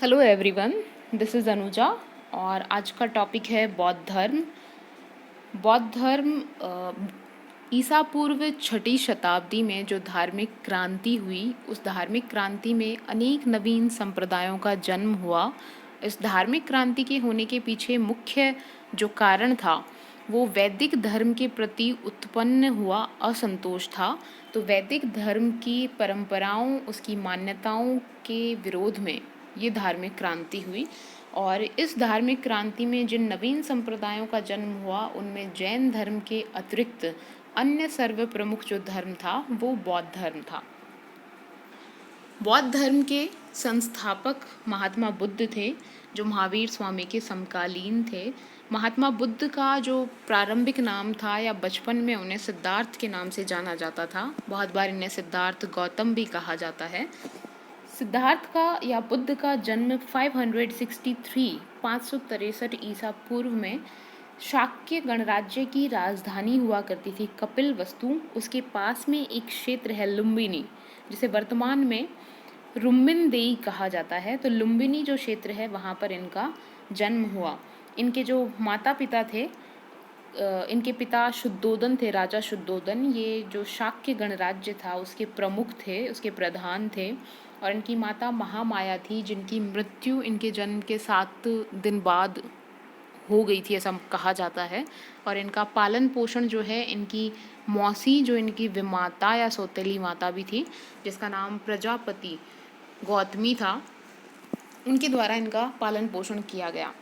Hello everyone, this is Anuja और आज का टॉपिक है बौद्ध धर्म। बौद्ध धर्म ईसा पूर्व छठी शताब्दी में जो धार्मिक क्रांति हुई, उस धार्मिक क्रांति में अनेक नवीन संप्रदायों का जन्म हुआ। इस धार्मिक क्रांति के होने के पीछे मुख्य जो कारण था वो वैदिक धर्म के प्रति उत्पन्न हुआ असंतोष था। तो वैदिक धर्म की परंपराओं, उसकी मान्यताओं के विरोध में ये धार्मिक क्रांति हुई। और इस धार्मिक क्रांति में जिन नवीन संप्रदायों का जन्म हुआ उनमें जैन धर्म के अतिरिक्त अन्य सर्व प्रमुख जो धर्म था वो बौद्ध धर्म था। बौद्ध धर्म के संस्थापक महात्मा बुद्ध थे, जो महावीर स्वामी के समकालीन थे। महात्मा बुद्ध का जो प्रारंभिक नाम था या बचपन में उन्हें सिद्धार्थ के नाम से जाना जाता था, बहुत बार इन्हें सिद्धार्थ गौतम भी कहा जाता है। सिद्धार्थ का या बुद्ध का जन्म 563 ईसा पूर्व में शाक्य गणराज्य की राजधानी हुआ करती थी कपिलवस्तु, उसके पास में एक क्षेत्र है लुम्बिनी, जिसे वर्तमान में रुम्मिनदेई कहा जाता है। तो लुम्बिनी जो क्षेत्र है वहाँ पर इनका जन्म हुआ। इनके जो माता पिता थे, इनके पिता शुद्धोदन थे, राजा शुद्धोदन। ये जो शाक्य गणराज्य था उसके प्रमुख थे, उसके प्रधान थे। और इनकी माता महामाया थी, जिनकी मृत्यु इनके जन्म के 7 दिन बाद हो गई थी, ऐसा कहा जाता है। और इनका पालन पोषण जो है इनकी मौसी, जो इनकी विमाता या सौतेली माता भी थी, जिसका नाम प्रजापति गौतमी था, उनके द्वारा इनका पालन पोषण किया गया।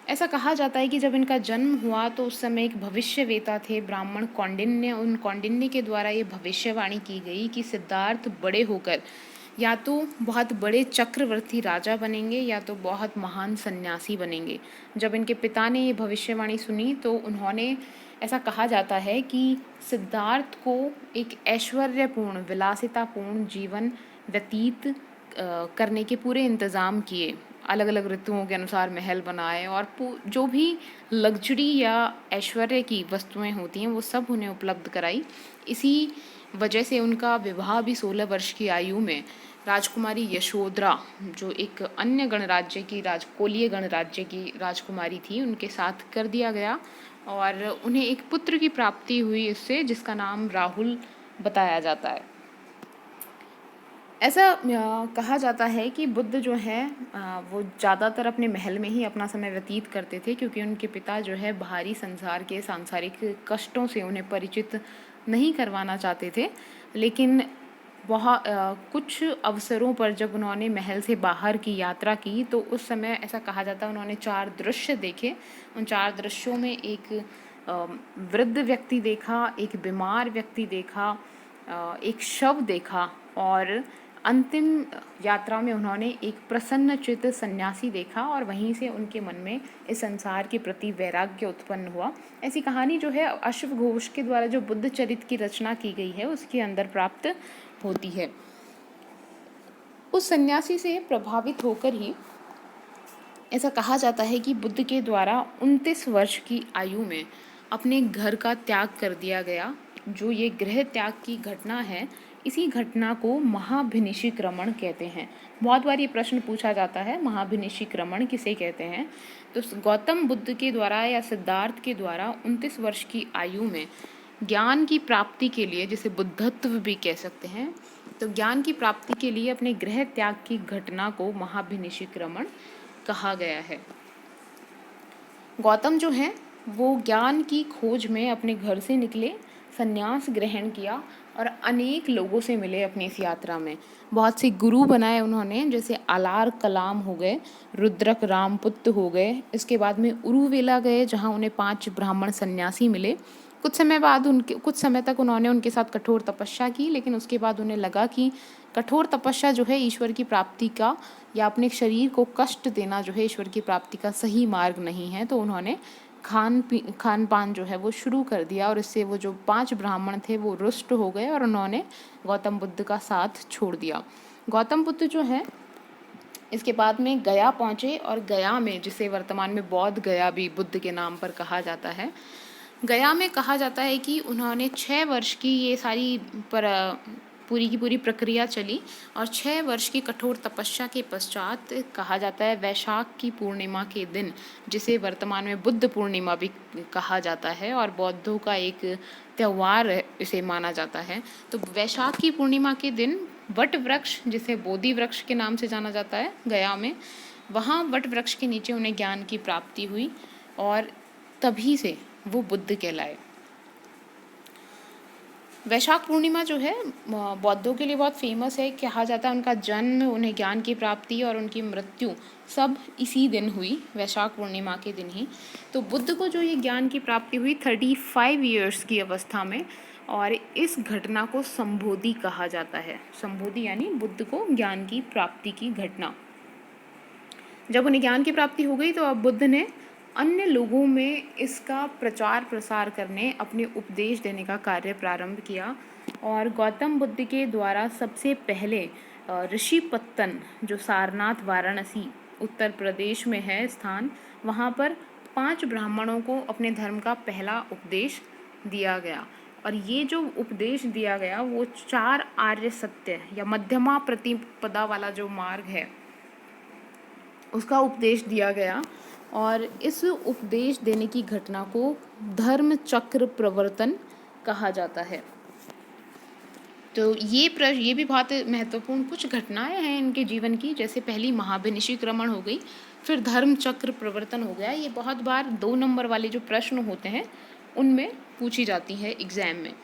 ऐसा कहा जाता है कि जब इनका जन्म हुआ तो उस समय एक भविष्यवेता थे, ब्राह्मण कौंडिन्य। उन कौंडिन्य के द्वारा ये भविष्यवाणी की गई कि सिद्धार्थ बड़े होकर या तो बहुत बड़े चक्रवर्ती राजा बनेंगे या तो बहुत महान सन्यासी बनेंगे। जब इनके पिता ने ये भविष्यवाणी सुनी तो उन्होंने, ऐसा कहा जाता है कि सिद्धार्थ को एक ऐश्वर्यपूर्ण विलासितापूर्ण जीवन व्यतीत करने के पूरे इंतज़ाम किए। अलग अलग ऋतुओं के अनुसार महल बनाए और जो भी लग्जरी या ऐश्वर्य की वस्तुएं होती हैं वो सब उन्हें उपलब्ध कराई। इसी वजह से उनका विवाह भी 16 वर्ष की आयु में राजकुमारी यशोधरा, जो एक अन्य गणराज्य की कोलीय गणराज्य की राजकुमारी थी, उनके साथ कर दिया गया और उन्हें एक पुत्र की प्राप्ति हुई इससे, जिसका नाम राहुल बताया जाता है। ऐसा कहा जाता है कि बुद्ध जो है वो ज़्यादातर अपने महल में ही अपना समय व्यतीत करते थे, क्योंकि उनके पिता जो है बाहरी संसार के सांसारिक कष्टों से उन्हें परिचित नहीं करवाना चाहते थे। लेकिन बहुत कुछ अवसरों पर जब उन्होंने महल से बाहर की यात्रा की तो उस समय ऐसा कहा जाता है उन्होंने 4 दृश्य देखे। उन 4 दृश्यों में एक वृद्ध व्यक्ति देखा, एक बीमार व्यक्ति देखा, एक शव देखा और अंतिम यात्रा में उन्होंने एक प्रसन्नचित्त सन्यासी देखा और वहीं से उनके मन में इस संसार के प्रति वैराग्य उत्पन्न हुआ। ऐसी कहानी जो है अश्व घोष के द्वारा जो बुद्ध चरित्र की रचना की गई है उसके अंदर प्राप्त होती है। उस सन्यासी से प्रभावित होकर ही ऐसा कहा जाता है कि बुद्ध के द्वारा 29 वर्ष की आयु में अपने घर का त्याग कर दिया गया। जो ये गृह त्याग की घटना है, इसी घटना को महाभिनिशीक्रमण कहते हैं। बहुत बार ये प्रश्न पूछा जाता है, महाभिनिशीक्रमण किसे कहते हैं। तो गौतम बुद्ध के द्वारा या सिद्धार्थ के द्वारा 29 वर्ष की आयु में ज्ञान की प्राप्ति के लिए, जिसे बुद्धत्व भी कह सकते हैं, तो ज्ञान की प्राप्ति के लिए अपने गृह त्याग की घटना को महाभिनिशीक्रमण कहा गया है। गौतम जो हैं वो ज्ञान की खोज में अपने घर से निकले, संन्यास ग्रहण किया और अनेक लोगों से मिले अपनी इस यात्रा में। बहुत से गुरु बनाए उन्होंने, जैसे आलार कलाम हो गए, रुद्रक रामपुत्र हो गए। इसके बाद में उरुवेला गए, जहाँ उन्हें 5 ब्राह्मण सन्यासी मिले। कुछ समय तक उन्होंने उनके साथ कठोर तपस्या की, लेकिन उसके बाद उन्हें लगा कि कठोर तपस्या जो है ईश्वर की प्राप्ति का या अपने शरीर को कष्ट देना जो है ईश्वर की प्राप्ति का सही मार्ग नहीं है। तो उन्होंने खान पान जो है वो शुरू कर दिया और इससे वो जो 5 ब्राह्मण थे वो रुष्ट हो गए और उन्होंने गौतम बुद्ध का साथ छोड़ दिया। गौतम बुद्ध जो है इसके बाद में गया पहुँचे और गया में, जिसे वर्तमान में बौद्ध गया भी बुद्ध के नाम पर कहा जाता है, गया में कहा जाता है कि उन्होंने 6 वर्ष की ये सारी पूरी की पूरी प्रक्रिया चली और 6 वर्ष की कठोर तपस्या के पश्चात कहा जाता है वैशाख की पूर्णिमा के दिन, जिसे वर्तमान में बुद्ध पूर्णिमा भी कहा जाता है और बौद्धों का एक त्यौहार इसे माना जाता है। तो वैशाख की पूर्णिमा के दिन वट वृक्ष, जिसे बोधि वृक्ष के नाम से जाना जाता है गया में, वहाँ वट वृक्ष के नीचे उन्हें ज्ञान की प्राप्ति हुई और तभी से वो बुद्ध कहलाए। वैशाख पूर्णिमा जो है बौद्धों के लिए बहुत फेमस है। कहा जाता है उनका जन्म, उन्हें ज्ञान की प्राप्ति और उनकी मृत्यु सब इसी दिन हुई, वैशाख पूर्णिमा के दिन ही। तो बुद्ध को जो ये ज्ञान की प्राप्ति हुई 35 ईयर्स की अवस्था में, और इस घटना को संबोधि कहा जाता है। संबोधि यानी बुद्ध को ज्ञान की प्राप्ति की घटना। जब उन्हें ज्ञान की प्राप्ति हो गई तो अब बुद्ध ने अन्य लोगों में इसका प्रचार प्रसार करने, अपने उपदेश देने का कार्य प्रारंभ किया। और गौतम बुद्ध के द्वारा सबसे पहले ऋषिपत्तन, जो सारनाथ वाराणसी उत्तर प्रदेश में है स्थान, वहाँ पर 5 ब्राह्मणों को अपने धर्म का पहला उपदेश दिया गया। और ये जो उपदेश दिया गया वो 4 आर्य सत्य या मध्यमा प्रतिपदा वाला जो मार्ग है उसका उपदेश दिया गया। और इस उपदेश देने की घटना को धर्म चक्र प्रवर्तन कहा जाता है। तो ये भी बहुत महत्वपूर्ण कुछ घटनाएं हैं इनके जीवन की। जैसे पहली महाभिनिषिक्रमण हो गई, फिर धर्म चक्र प्रवर्तन हो गया। ये बहुत बार 2 नंबर वाले जो प्रश्न होते हैं उनमें पूछी जाती है एग्जाम में,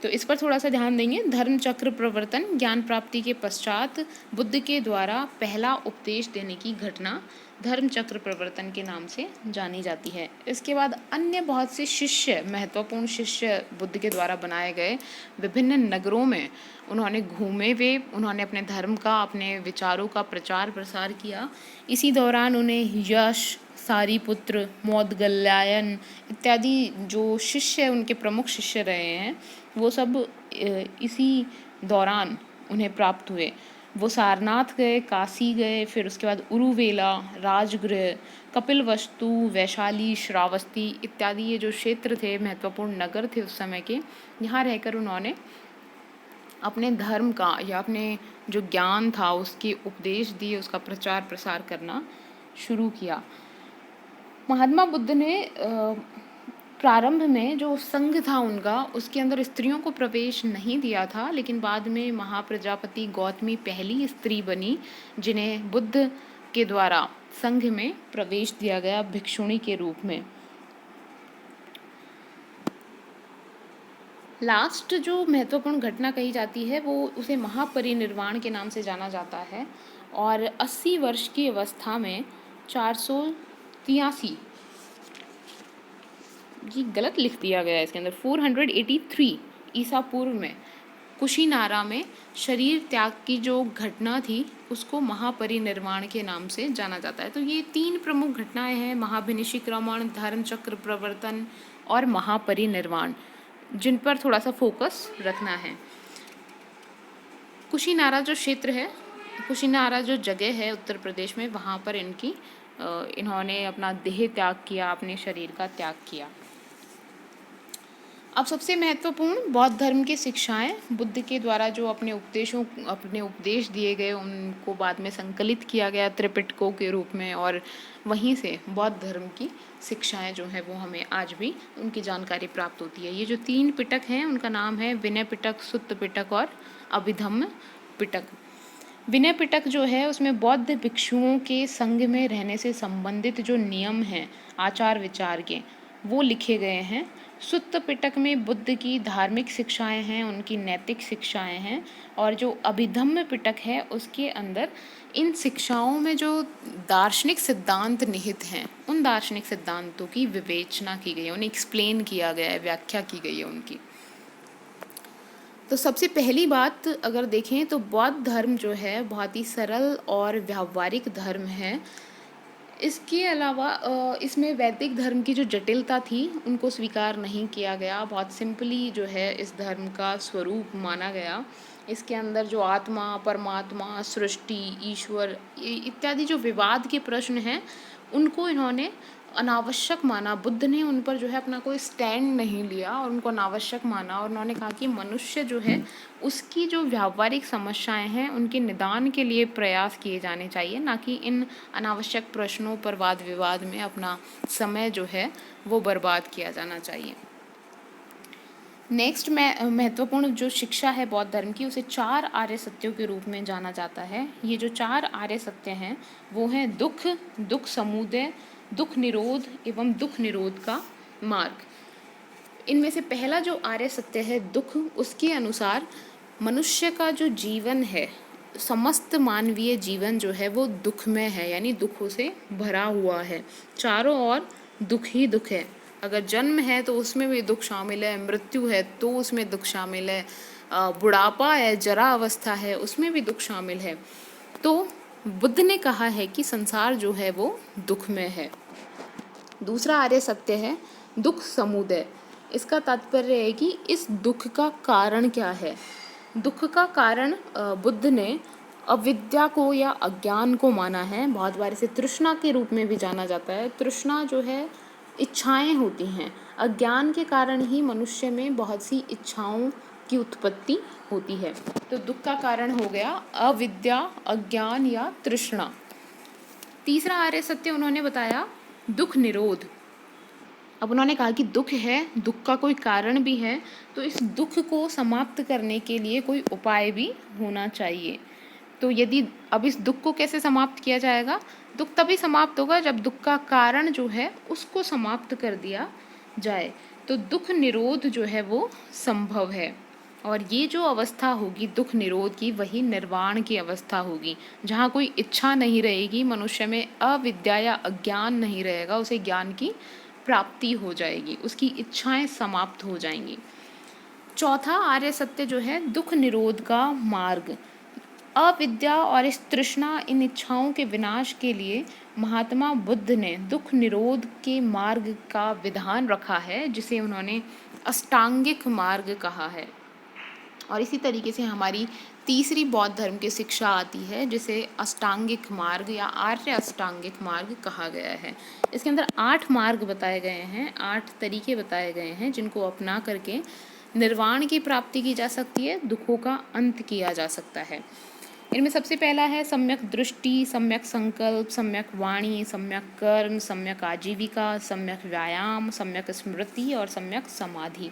तो इस पर थोड़ा सा ध्यान देंगे। धर्म चक्र प्रवर्तन, ज्ञान प्राप्ति के पश्चात बुद्ध के द्वारा पहला उपदेश देने की घटना धर्म चक्र प्रवर्तन के नाम से जानी जाती है। इसके बाद अन्य बहुत से शिष्य, महत्वपूर्ण शिष्य बुद्ध के द्वारा बनाए गए, विभिन्न नगरों में उन्होंने घूमे हुए, उन्होंने अपने धर्म का, अपने विचारों का प्रचार प्रसार किया। इसी दौरान उन्हें यश, सारीपुत्र, मोदगल्यायन इत्यादि जो शिष्य, उनके प्रमुख शिष्य रहे हैं, वो सब इसी दौरान उन्हें प्राप्त हुए। वो सारनाथ गए, काशी गए, फिर उसके बाद उरुवेला, राजगृह, कपिलवस्तु, वैशाली, श्रावस्ती इत्यादि ये जो क्षेत्र थे, महत्वपूर्ण नगर थे उस समय के, यहाँ रहकर उन्होंने अपने धर्म का या अपने जो ज्ञान था उसके उपदेश दिए, उसका प्रचार प्रसार करना शुरू किया। महात्मा बुद्ध ने प्रारंभ में जो संघ था उनका, उसके अंदर स्त्रियों को प्रवेश नहीं दिया था, लेकिन बाद में महाप्रजापति गौतमी पहली स्त्री बनी जिन्हें बुद्ध के द्वारा संघ में प्रवेश दिया गया भिक्षुणी के रूप में। लास्ट जो महत्वपूर्ण घटना कही जाती है वो उसे महापरिनिर्वाण के नाम से जाना जाता है। और 80 वर्ष की अवस्था में 483, ये गलत लिख दिया गया है इसके अंदर, 483 ईसा पूर्व में कुशीनारा में शरीर त्याग की जो घटना थी उसको महापरिनिर्वाण के नाम से जाना जाता है। तो ये 3 प्रमुख घटनाएं हैं, महाभिनिषिक्रमण, धर्म चक्र प्रवर्तन और महापरिनिर्वाण, जिन पर थोड़ा सा फोकस रखना है। कुशीनारा जो क्षेत्र है, कुशीनारा जो जगह है उत्तर प्रदेश में, वहाँ पर इन्होंने अपना देह त्याग किया, अपने शरीर का त्याग किया। अब सबसे महत्वपूर्ण बौद्ध धर्म की शिक्षाएं, बुद्ध के द्वारा जो अपने उपदेश दिए गए उनको बाद में संकलित किया गया त्रिपिटकों के रूप में, और वहीं से बौद्ध धर्म की शिक्षाएं जो है वो हमें आज भी उनकी जानकारी प्राप्त होती है। ये जो 3 पिटक हैं उनका नाम है विनय पिटक, सुत्त पिटक और अभिधम्म पिटक। विनय पिटक जो है उसमें बौद्ध भिक्षुओं के संघ में रहने से संबंधित जो नियम हैं आचार विचार के, वो लिखे गए हैं। सुत्त पिटक में बुद्ध की धार्मिक शिक्षाएं हैं, उनकी नैतिक शिक्षाएं हैं। और जो अभिधम्म पिटक है उसके अंदर इन शिक्षाओं में जो दार्शनिक सिद्धांत निहित हैं उन दार्शनिक सिद्धांतों की विवेचना की गई है, उन्हें एक्सप्लेन किया गया है, व्याख्या की गई है उनकी। तो सबसे पहली बात अगर देखें तो बौद्ध धर्म जो है बहुत ही सरल और व्यावहारिक धर्म है। इसके अलावा इसमें वैदिक धर्म की जो जटिलता थी उनको स्वीकार नहीं किया गया, बहुत सिंपली जो है इस धर्म का स्वरूप माना गया। इसके अंदर जो आत्मा, परमात्मा, सृष्टि, ईश्वर इत्यादि जो विवाद के प्रश्न हैं उनको इन्होंने अनावश्यक माना, बुद्ध ने उन पर जो है अपना कोई स्टैंड नहीं लिया और उनको अनावश्यक माना, और उन्होंने कहा कि मनुष्य जो है उसकी जो व्यावहारिक समस्याएं हैं उनके निदान के लिए प्रयास किए जाने चाहिए, ना कि इन अनावश्यक प्रश्नों पर वाद विवाद में अपना समय जो है वो बर्बाद किया जाना चाहिए। नेक्स्ट में महत्वपूर्ण जो शिक्षा है बौद्ध धर्म की, उसे 4 आर्य सत्यों के रूप में जाना जाता है। ये जो 4 आर्य सत्य हैं वो हैं दुख, दुख समुदय, दुख निरोध एवं दुख निरोध का मार्ग। इनमें से पहला जो आर्य सत्य है दुख, उसके अनुसार मनुष्य का जो जीवन है, समस्त मानवीय जीवन जो है वो दुखमय है, यानी दुखों से भरा हुआ है। चारों ओर दुख ही दुख है। अगर जन्म है तो उसमें भी दुख शामिल है, मृत्यु है तो उसमें दुख शामिल है, बुढ़ापा है, जरा अवस्था है, उसमें भी दुख शामिल है। तो बुद्ध ने कहा है कि संसार जो है वो दुखमय है। दूसरा आर्य सत्य है दुख समुदय। इसका तात्पर्य है कि इस दुख का कारण क्या है। दुख का कारण बुद्ध ने अविद्या को या अज्ञान को माना है। बहुत बार इसे तृष्णा के रूप में भी जाना जाता है। तृष्णा जो है इच्छाएं होती हैं। अज्ञान के कारण ही मनुष्य में बहुत सी इच्छाओं की उत्पत्ति होती है। तो दुख का कारण हो गया अविद्या, अज्ञान या तृष्णा। तीसरा आर्य सत्य उन्होंने बताया दुख निरोध। अब उन्होंने कहा कि दुख है, दुख का कोई कारण भी है, तो इस दुख को समाप्त करने के लिए कोई उपाय भी होना चाहिए। तो यदि अब इस दुख को कैसे समाप्त किया जाएगा? दुख तभी समाप्त होगा जब दुख का कारण जो है उसको समाप्त कर दिया जाए। तो दुख निरोध जो है वो संभव है, और ये जो अवस्था होगी दुख निरोध की, वही निर्वाण की अवस्था होगी, जहाँ कोई इच्छा नहीं रहेगी, मनुष्य में अविद्या या अज्ञान नहीं रहेगा, उसे ज्ञान की प्राप्ति हो जाएगी, उसकी इच्छाएं समाप्त हो जाएंगी। चौथा आर्य सत्य जो है दुख निरोध का मार्ग। अविद्या और इस तृष्णा, इन इच्छाओं के विनाश के लिए महात्मा बुद्ध ने दुख निरोध के मार्ग का विधान रखा है, जिसे उन्होंने अष्टांगिक मार्ग कहा है। और इसी तरीके से हमारी तीसरी बौद्ध धर्म की शिक्षा आती है, जिसे अष्टांगिक मार्ग या आर्य अष्टांगिक मार्ग कहा गया है। इसके अंदर 8 मार्ग बताए गए हैं, 8 तरीके बताए गए हैं, जिनको अपना करके निर्वाण की प्राप्ति की जा सकती है, दुखों का अंत किया जा सकता है। इनमें सबसे पहला है सम्यक दृष्टि, सम्यक संकल्प, सम्यक वाणी, सम्यक कर्म, सम्यक आजीविका, सम्यक व्यायाम, सम्यक स्मृति और सम्यक समाधि।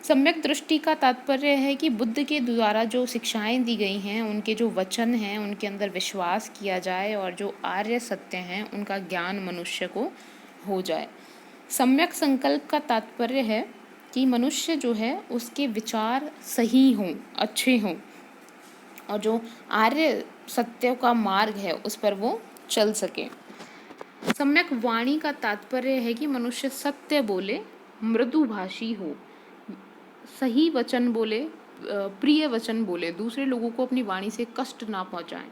सम्यक दृष्टि का तात्पर्य है कि बुद्ध के द्वारा जो शिक्षाएं दी गई हैं, उनके जो वचन हैं, उनके अंदर विश्वास किया जाए और जो आर्य सत्य हैं उनका ज्ञान मनुष्य को हो जाए। सम्यक संकल्प का तात्पर्य है कि मनुष्य जो है उसके विचार सही हों, अच्छे हों, और जो आर्य सत्य का मार्ग है उस पर वो चल सके। सम्यक वाणी का तात्पर्य है कि मनुष्य सत्य बोले, मृदुभाषी हो, सही वचन बोले, प्रिय वचन बोले, दूसरे लोगों को अपनी वाणी से कष्ट ना पहुंचाएं।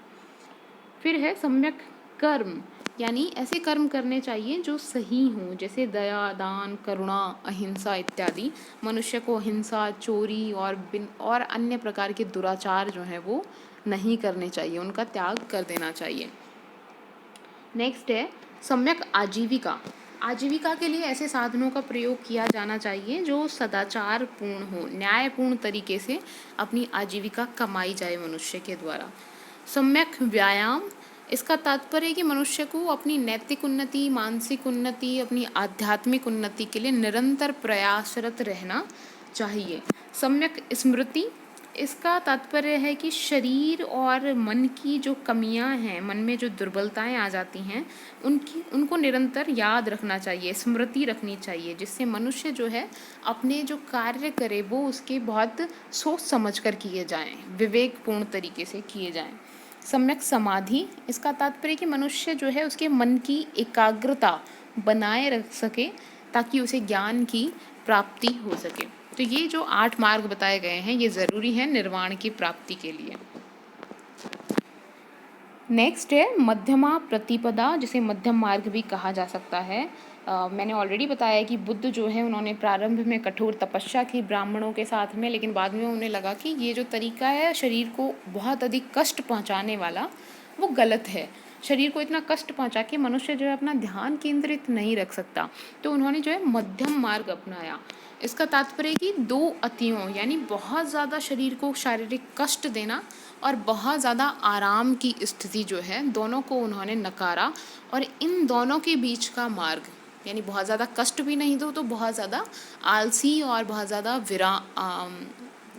फिर है सम्यक कर्म, यानी ऐसे कर्म करने चाहिए जो सही हों, जैसे दया, दान, करुणा, अहिंसा इत्यादि। मनुष्य को हिंसा, चोरी और अन्य प्रकार के दुराचार जो हैं वो नहीं करने चाहिए, उनका त्याग कर देना चाहिए। नेक्स्ट है सम्यक आजीविका। आजीविका के लिए ऐसे साधनों का प्रयोग किया जाना चाहिए जो सदाचार पूर्ण हो, न्यायपूर्ण तरीके से अपनी आजीविका कमाई जाए मनुष्य के द्वारा। सम्यक व्यायाम, इसका तात्पर्य है कि मनुष्य को अपनी नैतिक उन्नति, मानसिक उन्नति, अपनी आध्यात्मिक उन्नति के लिए निरंतर प्रयासरत रहना चाहिए। सम्यक स्मृति, इसका तात्पर्य है कि शरीर और मन की जो कमियां हैं, मन में जो दुर्बलताएं आ जाती हैं, उनको निरंतर याद रखना चाहिए, स्मृति रखनी चाहिए, जिससे मनुष्य जो है अपने जो कार्य करे वो उसके बहुत सोच समझ कर किए जाएं, विवेकपूर्ण तरीके से किए जाएं। सम्यक समाधि, इसका तात्पर्य कि मनुष्य जो है उसके मन की एकाग्रता बनाए रख सके ताकि उसे ज्ञान की प्राप्ति हो सके। तो ये जो 8 मार्ग बताए गए हैं ये ज़रूरी है निर्वाण की प्राप्ति के लिए। नेक्स्ट है मध्यमा प्रतिपदा, जिसे मध्यम मार्ग भी कहा जा सकता है। मैंने ऑलरेडी बताया कि बुद्ध जो है उन्होंने प्रारंभ में कठोर तपस्या की ब्राह्मणों के साथ में, लेकिन बाद में उन्हें लगा कि ये जो तरीका है शरीर को बहुत अधिक कष्ट पहुंचाने वाला, वो गलत है। शरीर को इतना कष्ट पहुंचा के मनुष्य जो है अपना ध्यान केंद्रित नहीं रख सकता। तो उन्होंने जो है मध्यम मार्ग अपनाया। इसका तात्पर्य कि दो अतियों यानी बहुत ज़्यादा शरीर को शारीरिक कष्ट देना और बहुत ज़्यादा आराम की स्थिति जो है, दोनों को उन्होंने नकारा और इन दोनों के बीच का मार्ग यानी बहुत ज़्यादा कष्ट भी नहीं दो तो बहुत ज़्यादा आलसी और बहुत ज़्यादा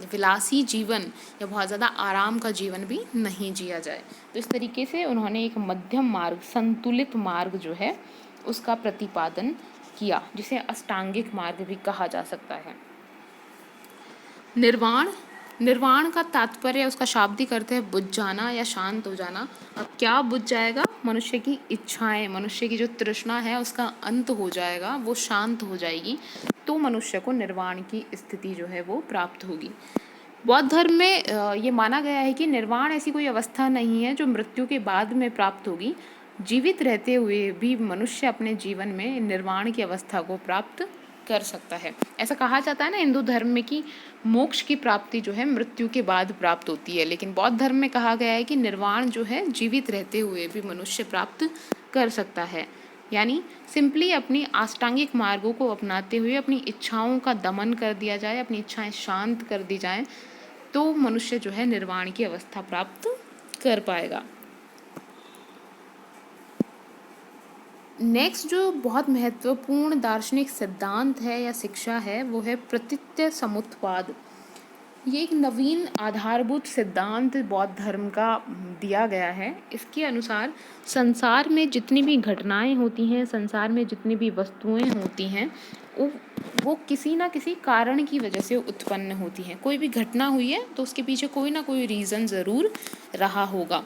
विलासी जीवन या बहुत ज़्यादा आराम का जीवन भी नहीं जिया जाए। तो इस तरीके से उन्होंने एक मध्यम मार्ग, संतुलित मार्ग जो है उसका प्रतिपादन किया, जिसे अष्टांगिक मार्ग भी कहा जा सकता है। निर्वाण का तात्पर्य, उसका शाब्दिक अर्थ है बुझ जाना या शांत हो जाना। अब क्या बुझ जाएगा? मनुष्य की इच्छाएं, मनुष्य की जो तृष्णा है उसका अंत हो जाएगा, वो शांत हो जाएगी, तो मनुष्य को निर्वाण की स्थिति जो है वो प्राप्त होगी। बौद्ध धर्म में ये माना गया है कि निर्वाण ऐसी कोई अवस्था नहीं है जो मृत्यु के बाद में प्राप्त होगी। जीवित रहते हुए भी मनुष्य अपने जीवन में निर्वाण की अवस्था को प्राप्त कर सकता है। ऐसा कहा जाता है ना हिंदू धर्म में कि मोक्ष की प्राप्ति जो है मृत्यु के बाद प्राप्त होती है, लेकिन बौद्ध धर्म में कहा गया है कि निर्वाण जो है जीवित रहते हुए भी मनुष्य प्राप्त कर सकता है। यानी सिंपली अपनी अष्टांगिक मार्गों को अपनाते हुए अपनी इच्छाओं का दमन कर दिया जाए, अपनी इच्छाएं शांत कर दी जाएं, तो मनुष्य जो है निर्वाण की अवस्था प्राप्त कर पाएगा। नेक्स्ट जो बहुत महत्वपूर्ण दार्शनिक सिद्धांत है या शिक्षा है वो है प्रतीत्य समुत्पाद। ये एक नवीन आधारभूत सिद्धांत बौद्ध धर्म का दिया गया है। इसके अनुसार संसार में जितनी भी घटनाएं होती हैं, संसार में जितनी भी वस्तुएं होती हैं, वो किसी ना किसी कारण की वजह से उत्पन्न होती हैं। कोई भी घटना हुई है तो उसके पीछे कोई ना कोई रीज़न ज़रूर रहा होगा।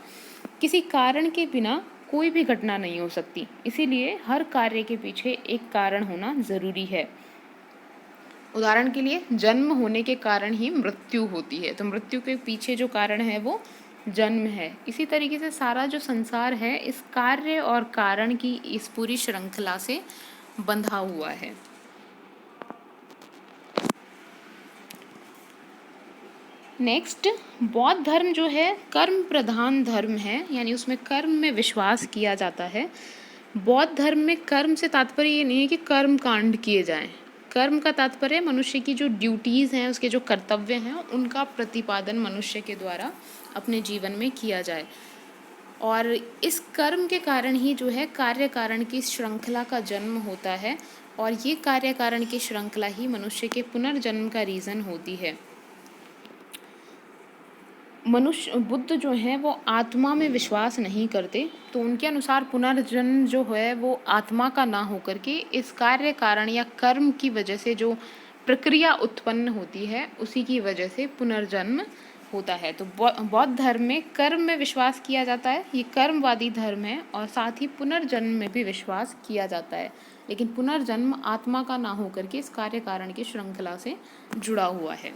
किसी कारण के बिना कोई भी घटना नहीं हो सकती, इसीलिए हर कार्य के पीछे एक कारण होना ज़रूरी है। उदाहरण के लिए जन्म होने के कारण ही मृत्यु होती है, तो मृत्यु के पीछे जो कारण है वो जन्म है। इसी तरीके से सारा जो संसार है इस कार्य और कारण की इस पूरी श्रृंखला से बंधा हुआ है। नेक्स्ट, बौद्ध धर्म जो है कर्म प्रधान धर्म है, यानी उसमें कर्म में विश्वास किया जाता है। बौद्ध धर्म में कर्म से तात्पर्य ये नहीं है कि कर्म कांड किए जाएं। कर्म का तात्पर्य मनुष्य की जो ड्यूटीज़ हैं, उसके जो कर्तव्य हैं, उनका प्रतिपादन मनुष्य के द्वारा अपने जीवन में किया जाए। और इस कर्म के कारण ही जो है कार्य कारण की श्रृंखला का जन्म होता है, और ये कार्य कारण की श्रृंखला ही मनुष्य के पुनर्जन्म का रीज़न होती है। बुद्ध जो हैं वो आत्मा में विश्वास नहीं करते, तो उनके अनुसार पुनर्जन्म जो है वो आत्मा का ना होकर के इस कार्य कारण या कर्म की वजह से जो प्रक्रिया उत्पन्न होती है उसी की वजह से पुनर्जन्म होता है। तो बौद्ध धर्म में कर्म में विश्वास किया जाता है, ये कर्मवादी धर्म है, और साथ ही पुनर्जन्म में भी विश्वास किया जाता है, लेकिन पुनर्जन्म आत्मा का ना होकर के इस कार्य कारण की श्रृंखला से जुड़ा हुआ है।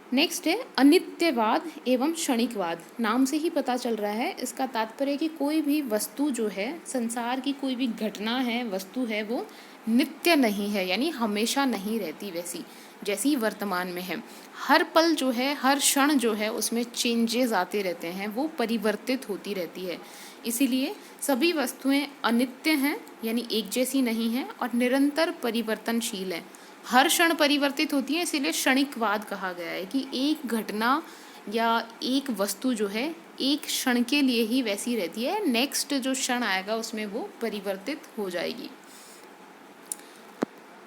नेक्स्ट है अनित्यवाद एवं क्षणिकवाद। नाम से ही पता चल रहा है, इसका तात्पर्य कि कोई भी वस्तु जो है, संसार की कोई भी घटना है, वस्तु है, वो नित्य नहीं है, यानी हमेशा नहीं रहती वैसी जैसी वर्तमान में है। हर पल जो है, हर क्षण जो है, उसमें चेंजेस आते रहते हैं, वो परिवर्तित होती रहती है। इसीलिए सभी वस्तुएं अनित्य हैं, यानी एक जैसी नहीं हैं, और निरंतर परिवर्तनशील हैं। हर क्षण परिवर्तित होती है, इसीलिए क्षणिकवाद कहा गया है कि एक घटना या एक वस्तु जो है एक क्षण के लिए ही वैसी रहती है, नेक्स्ट जो क्षण आएगा उसमें वो परिवर्तित हो जाएगी।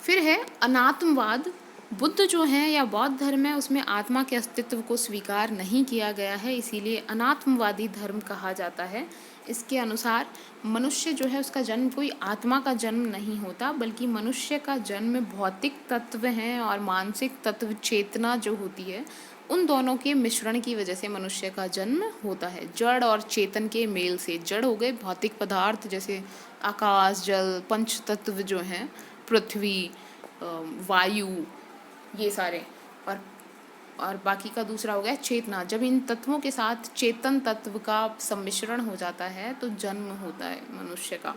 फिर है अनात्मवाद। बुद्ध जो है या बौद्ध धर्म है उसमें आत्मा के अस्तित्व को स्वीकार नहीं किया गया है, इसीलिए अनात्मवादी धर्म कहा जाता है। इसके अनुसार मनुष्य जो है उसका जन्म कोई आत्मा का जन्म नहीं होता, बल्कि मनुष्य का जन्म भौतिक तत्व हैं और मानसिक तत्व, चेतना जो होती है, उन दोनों के मिश्रण की वजह से मनुष्य का जन्म होता है। जड़ और चेतन के मेल से, जड़ हो गए भौतिक पदार्थ जैसे आकाश, जल, पंच तत्व जो हैं, पृथ्वी, वायु, ये सारे, और बाकी का दूसरा हो गया चेतना। जब इन तत्वों के साथ चेतन तत्व का सम्मिश्रण हो जाता है तो जन्म होता है मनुष्य का।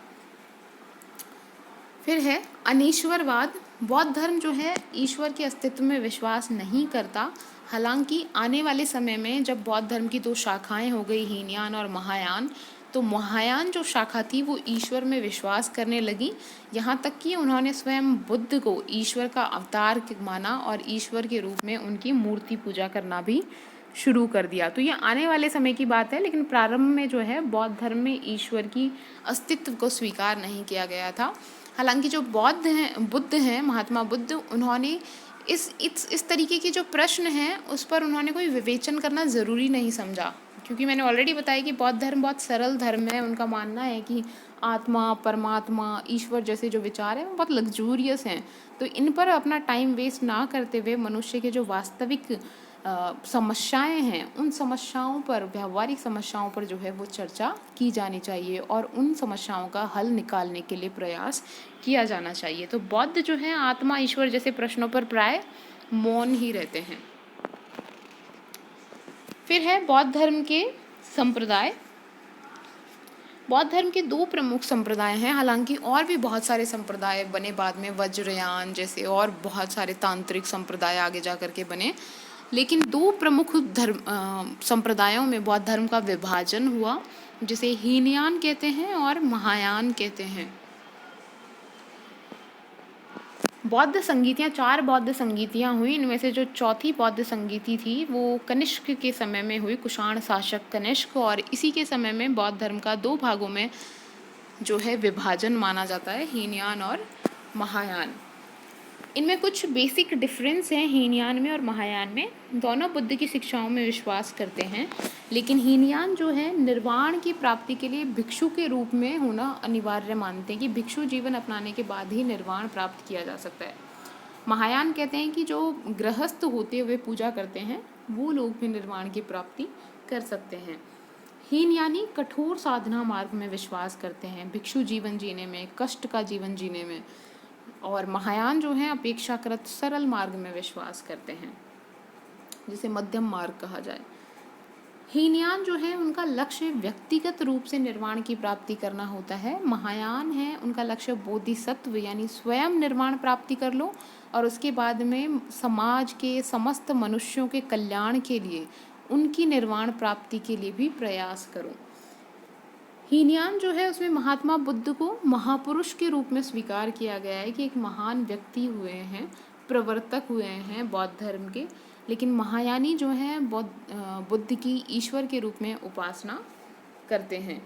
फिर है अनीश्वरवाद। बौद्ध धर्म जो है ईश्वर के अस्तित्व में विश्वास नहीं करता। हालांकि आने वाले समय में जब बौद्ध धर्म की दो शाखाएं हो गई, हीनयान और महायान, तो महायान जो शाखा थी वो ईश्वर में विश्वास करने लगी, यहाँ तक कि उन्होंने स्वयं बुद्ध को ईश्वर का अवतार माना और ईश्वर के रूप में उनकी मूर्ति पूजा करना भी शुरू कर दिया। तो ये आने वाले समय की बात है, लेकिन प्रारंभ में जो है बौद्ध धर्म में ईश्वर की अस्तित्व को स्वीकार नहीं किया गया था। हालांकि जो बुद्ध हैं, महात्मा बुद्ध, उन्होंने इस तरीके के जो प्रश्न हैं उस पर उन्होंने कोई विवेचन करना ज़रूरी नहीं समझा, क्योंकि मैंने ऑलरेडी बताया कि बौद्ध धर्म बहुत सरल धर्म है। उनका मानना है कि आत्मा, परमात्मा, ईश्वर जैसे जो विचार हैं वो बहुत लग्जूरियस हैं। तो इन पर अपना टाइम वेस्ट ना करते हुए मनुष्य के जो वास्तविक समस्याएं हैं, उन समस्याओं पर, व्यावहारिक समस्याओं पर जो है वो चर्चा की जानी चाहिए और उन समस्याओं का हल निकालने के लिए प्रयास किया जाना चाहिए। तो बौद्ध जो है आत्मा, ईश्वर जैसे प्रश्नों पर प्राय मौन ही रहते हैं। फिर है बौद्ध धर्म के संप्रदाय। बौद्ध धर्म के 2 प्रमुख संप्रदाय हैं, हालांकि और भी बहुत सारे संप्रदाय बने बाद में, वज्रयान जैसे और बहुत सारे तांत्रिक संप्रदाय आगे जा कर के बने, लेकिन 2 प्रमुख संप्रदायों में बौद्ध धर्म का विभाजन हुआ, जिसे हीनयान कहते हैं और महायान कहते हैं। बौद्ध संगीतियाँ, 4 बौद्ध संगीतियाँ हुई। इनमें से जो चौथी बौद्ध संगीति थी वो कनिष्क के समय में हुई, कुषाण शासक कनिष्क, और इसी के समय में बौद्ध धर्म का 2 भागों में जो है विभाजन माना जाता है, हीनयान और महायान। इनमें कुछ बेसिक डिफरेंस हैं हीनयान में और महायान में। दोनों बुद्ध की शिक्षाओं में विश्वास करते हैं, लेकिन हीनयान जो है निर्वाण की प्राप्ति के लिए भिक्षु के रूप में होना अनिवार्य मानते हैं, कि भिक्षु जीवन अपनाने के बाद ही निर्वाण प्राप्त किया जा सकता है। महायान कहते हैं कि जो गृहस्थ होते हुए पूजा करते हैं वो लोग भी निर्वाण की प्राप्ति कर सकते हैं। हीनयानी कठोर साधना मार्ग में विश्वास करते हैं, भिक्षु जीवन जीने में, कष्ट का जीवन जीने में, और महायान जो है अपेक्षाकृत सरल मार्ग में विश्वास करते हैं, जिसे मध्यम मार्ग कहा जाए। हीनयान जो है उनका लक्ष्य व्यक्तिगत रूप से निर्वाण की प्राप्ति करना होता है। महायान है उनका लक्ष्य बोधिसत्व यानी स्वयं निर्वाण प्राप्ति कर लो और उसके बाद में समाज के समस्त मनुष्यों के कल्याण के लिए, उनकी निर्वाण प्राप्ति के लिए भी प्रयास करो। हीनयान जो है उसमें महात्मा बुद्ध को महापुरुष के रूप में स्वीकार किया गया है, कि एक महान व्यक्ति हुए हैं, प्रवर्तक हुए हैं बौद्ध धर्म के। लेकिन महायानी जो हैं बुद्ध की ईश्वर के रूप में उपासना करते हैं।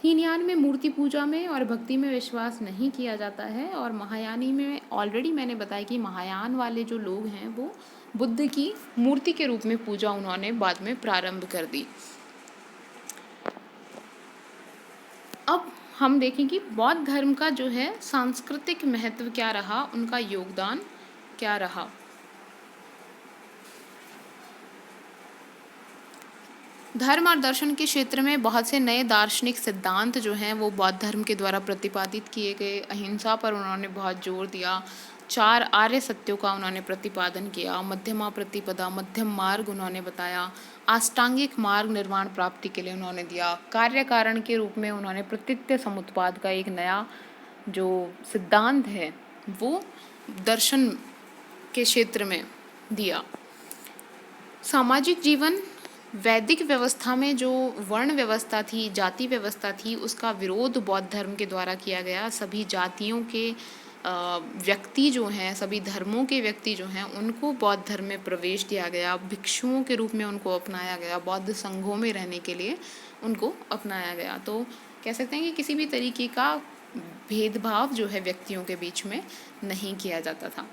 हीनयान में मूर्ति पूजा में और भक्ति में विश्वास नहीं किया जाता है, और महायानी में ऑलरेडी मैंने बताया कि महायान वाले जो लोग हैं वो बुद्ध की मूर्ति के रूप में पूजा उन्होंने बाद में प्रारंभ कर दी। अब हम देखें कि बौद्ध धर्म का जो है सांस्कृतिक महत्व क्या रहा, उनका योगदान क्या रहा। धर्म और दर्शन के क्षेत्र में बहुत से नए दार्शनिक सिद्धांत जो हैं वो बौद्ध धर्म के द्वारा प्रतिपादित किए गए। अहिंसा पर उन्होंने बहुत जोर दिया, 4 आर्य सत्यों का उन्होंने प्रतिपादन किया, मध्यमा प्रतिपदा, मध्यम मार्ग उन्होंने बताया, अष्टांगिक मार्ग निर्वाण प्राप्ति के लिए उन्होंने दिया, कार्य कारण के रूप में उन्होंने प्रतीत्य समुत्पाद का एक नया जो सिद्धांत है वो दर्शन के क्षेत्र में दिया। सामाजिक जीवन, वैदिक व्यवस्था में जो वर्ण व्यवस्था थी, जाति व्यवस्था थी, उसका विरोध बौद्ध धर्म के द्वारा किया गया। सभी जातियों के व्यक्ति जो हैं, सभी धर्मों के व्यक्ति जो हैं, उनको बौद्ध धर्म में प्रवेश दिया गया, भिक्षुओं के रूप में उनको अपनाया गया, बौद्ध संघों में रहने के लिए उनको अपनाया गया। तो कह सकते हैं कि किसी भी तरीके का भेदभाव जो है व्यक्तियों के बीच में नहीं किया जाता था।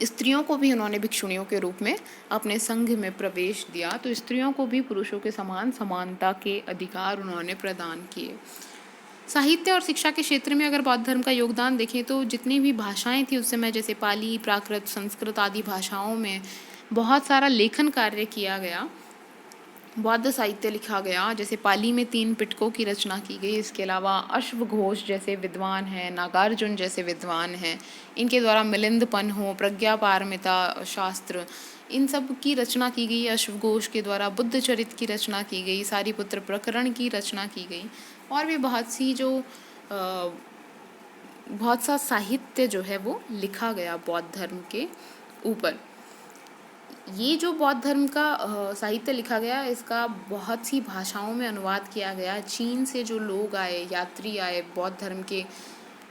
स्त्रियों को भी उन्होंने भिक्षुणियों के रूप में अपने संघ में प्रवेश दिया, तो स्त्रियों को भी पुरुषों के समान समानता के अधिकार उन्होंने प्रदान किए। साहित्य और शिक्षा के क्षेत्र में अगर बौद्ध धर्म का योगदान देखें तो जितनी भी भाषाएं थी उस समय, जैसे पाली, प्राकृत, संस्कृत आदि भाषाओं में बहुत सारा लेखन कार्य किया गया, बौद्ध साहित्य लिखा गया। जैसे पाली में 3 पिटकों की रचना की गई। इसके अलावा अश्वघोष जैसे विद्वान हैं, नागार्जुन जैसे विद्वान हैं, इनके द्वारा मिलिंदपन हो, प्रज्ञापारमिता शास्त्र, इन सब की रचना की गई। अश्वघोष के द्वारा बुद्ध चरित की रचना की गई, सारीपुत्र प्रकरण की रचना की गई, और भी बहुत सा साहित्य जो है वो लिखा गया बौद्ध धर्म के ऊपर। ये जो बौद्ध धर्म का साहित्य लिखा गया, इसका बहुत सी भाषाओं में अनुवाद किया गया। चीन से जो लोग आए, यात्री आए बौद्ध धर्म के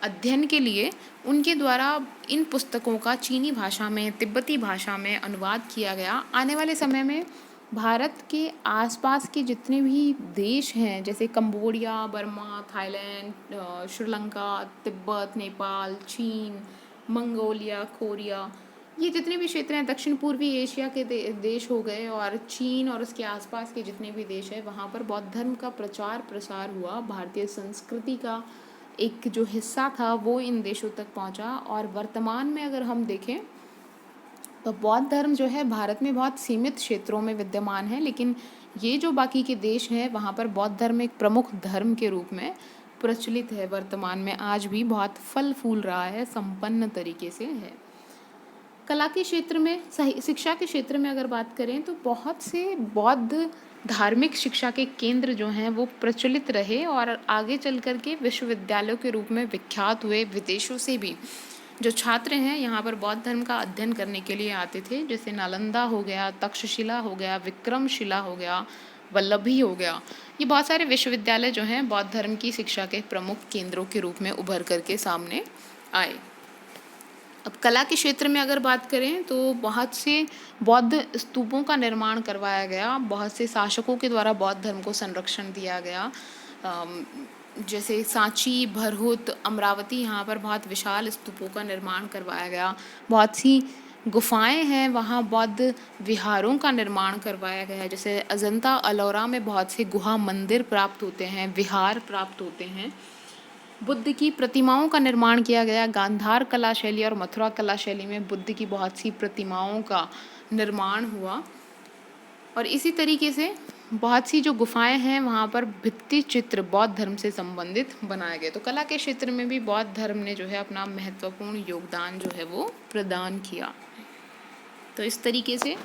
अध्ययन के लिए, उनके द्वारा इन पुस्तकों का चीनी भाषा में, तिब्बती भाषा में अनुवाद किया गया। आने वाले समय में भारत के आसपास के जितने भी देश हैं, जैसे Cambodia, Burma, Thailand, Sri Lanka, Tibet, Nepal, चीन, मंगोलिया, कोरिया, ये जितने भी क्षेत्र हैं, दक्षिण पूर्वी एशिया के देश हो गए, और चीन और उसके आसपास के जितने भी देश हैं, वहाँ पर बौद्ध धर्म का प्रचार प्रसार हुआ। भारतीय संस्कृति का एक जो हिस्सा था वो इन देशों तक पहुँचा। और वर्तमान में अगर हम देखें तो बौद्ध धर्म जो है भारत में बहुत सीमित क्षेत्रों में विद्यमान है, लेकिन ये जो बाकी के देश हैं वहाँ पर बौद्ध धर्म एक प्रमुख धर्म के रूप में प्रचलित है। वर्तमान में आज भी बहुत फल फूल रहा है, संपन्न तरीके से है। कला के क्षेत्र में, शिक्षा के क्षेत्र में अगर बात करें तो बहुत से बौद्ध धार्मिक शिक्षा के केंद्र जो हैं वो प्रचलित रहे और आगे चल कर के विश्वविद्यालयों के रूप में विख्यात हुए। विदेशों से भी जो छात्र हैं यहाँ पर बौद्ध धर्म का अध्ययन करने के लिए आते थे, जैसे नालंदा हो गया, तक्षशिला हो गया, विक्रमशिला हो गया, वल्लभी हो गया। ये बहुत सारे विश्वविद्यालय जो हैं बौद्ध धर्म की शिक्षा के प्रमुख केंद्रों के रूप में उभर करके सामने आए। अब कला के क्षेत्र में अगर बात करें तो बहुत से बौद्ध स्तूपों का निर्माण करवाया गया। बहुत से शासकों के द्वारा बौद्ध धर्म को संरक्षण दिया गया। जैसे सांची, भरहुत, अमरावती, यहाँ पर बहुत विशाल स्तूपों का निर्माण करवाया गया। बहुत सी गुफाएं हैं, वहाँ बौद्ध विहारों का निर्माण करवाया गया है। जैसे अजंता एलोरा में बहुत से गुहा मंदिर प्राप्त होते हैं, विहार प्राप्त होते हैं। बुद्ध की प्रतिमाओं का निर्माण किया गया। गांधार कला शैली और मथुरा कला शैली में बुद्ध की बहुत सी प्रतिमाओं का निर्माण हुआ। और इसी तरीके से बहुत सी जो गुफाएं हैं वहाँ पर भित्ति चित्र बौद्ध धर्म से संबंधित बनाए गए। तो कला के क्षेत्र में भी बौद्ध धर्म ने जो है अपना महत्वपूर्ण योगदान जो है वो प्रदान किया। तो इस तरीके से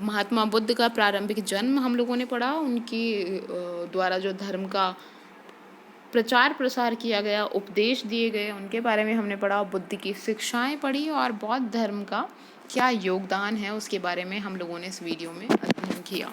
महात्मा बुद्ध का प्रारंभिक जन्म हम लोगों ने पढ़ा, उनकी द्वारा जो धर्म का प्रचार प्रसार किया गया, उपदेश दिए गए, उनके बारे में हमने पढ़ा। बुद्ध की शिक्षाएं पढ़ी और बौद्ध धर्म का क्या योगदान है उसके बारे में हम लोगों ने इस वीडियो में अध्ययन किया।